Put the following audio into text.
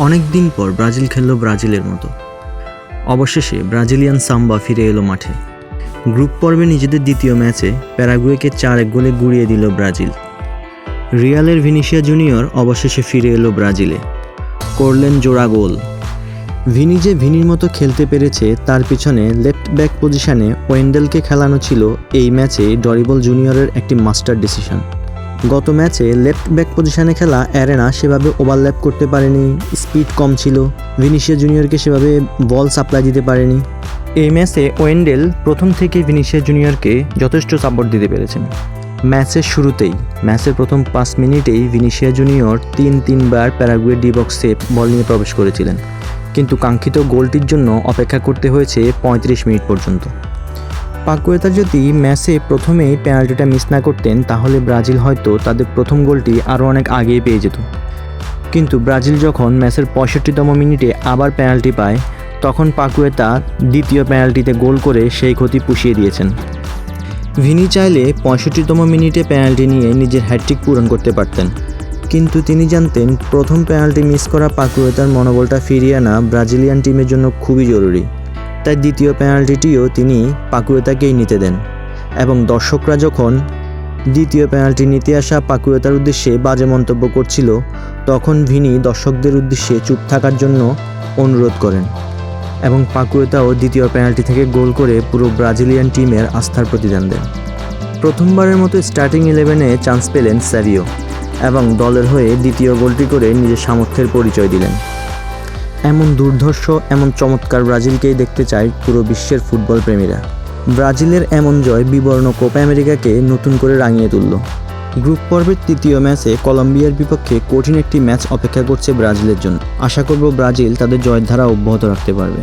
অনেক দিন পর ব্রাজিল খেলল ব্রাজিলের মতো। অবশেষে ব্রাজিলিয়ান সাম্বা ফিরে এলো মাঠে। গ্রুপ পর্বে নিজেদের দ্বিতীয় ম্যাচে প্যারাগুয়েকে 4-1 গোলে গুড়িয়ে দিল ব্রাজিল। রিয়ালের ভিনিসিয়াস জুনিয়র অবশেষে ফিরে এলো ব্রাজিলে, করলেন জোড়া গোল। ভিনি যে ভিনির মতো খেলতে পেরেছে তার পিছনে লেফট ব্যাক পজিশনে ওয়েন্ডেলকে খেলানো ছিল এই ম্যাচে ডরিবল জুনিয়রের একটি মাস্টার ডিসিশন। গত ম্যাচে লেফট ব্যাক পজিশনে খেলা অ্যারেনা সেভাবে ওভারল্যাপ করতে পারেনি, স্পিড কম ছিল, ভিনিসিয়াস জুনিয়রকে সেভাবে বল সাপ্লাই দিতে পারেনি। এই ম্যাচে ওয়েন্ডেল প্রথম থেকে ভিনিসিয়াস জুনিয়রকে যথেষ্ট সাপোর্ট দিতে পেরেছেন। ম্যাচের শুরুতেই ম্যাচের প্রথম 5 মিনিটেই ভিনিসিয়াস জুনিয়র তিনবার প্যারাগুয়ে ডি বক্সে বল নিয়ে প্রবেশ করেছিলেন, কিন্তু কাঙ্ক্ষিত গোলটির জন্য অপেক্ষা করতে হয়েছে 35 মিনিট পর্যন্ত। পাকুয়েতা যদি ম্যাচে প্রথমেই পেনাল্টিটা মিস না করতেন তাহলে ব্রাজিল হয়তো তাদের প্রথম গোলটি আরও অনেক আগেই পেয়ে যেত। কিন্তু ব্রাজিল যখন ম্যাচের 65তম মিনিটে আবার পেনাল্টি পায় তখন পাকুয়েতা দ্বিতীয় পেনাল্টিতে গোল করে সেই ক্ষতি পুষিয়ে দিয়েছেন। ভিনি চাইলে 65তম মিনিটে পেনাল্টি নিয়ে নিজের হ্যাটট্রিক পূরণ করতে পারতেন, কিন্তু তিনি জানতেন প্রথম পেনাল্টি মিস করা পাকুয়েতার মনোবলটা ফিরিয়ে আনা ব্রাজিলিয়ান টিমের জন্য খুবই জরুরি। তাই দ্বিতীয় পেনাল্টিটিও তিনি পাকুয়েতাকেই নিতে দেন, এবং দর্শকরা যখন দ্বিতীয় পেনাল্টি নিতে আসা পাকুয়েতার উদ্দেশ্যে বাজে মন্তব্য করছিল তখন ভিনি দর্শকদের উদ্দেশ্যে চুপ থাকার জন্য অনুরোধ করেন, এবং পাকুয়েতাও দ্বিতীয় পেনাল্টি থেকে গোল করে পুরো ব্রাজিলিয়ান টিমের আস্থার প্রতিদান দেন। প্রথমবারের মতো স্টার্টিং 11-এ চান্স পেলেন স্যাভিও, এবং দলের হয়ে দ্বিতীয় গোলটি করে নিজের সামর্থ্যের পরিচয় দিলেন। এমন দুর্ধর্ষ, এমন চমৎকার ব্রাজিলকেই দেখতে চায় পুরো বিশ্বের ফুটবল প্রেমীরা। ব্রাজিলের এমন জয় বিবর্ণ কোপা আমেরিকাকে নতুন করে রাঙিয়ে তুলল। গ্রুপ পর্বের তৃতীয় ম্যাচে কলম্বিয়ার বিপক্ষে কঠিন একটি ম্যাচ অপেক্ষা করছে ব্রাজিলের জন্য। আশা করব ব্রাজিল তাদের জয়ের ধারা অব্যাহত রাখতে পারবে।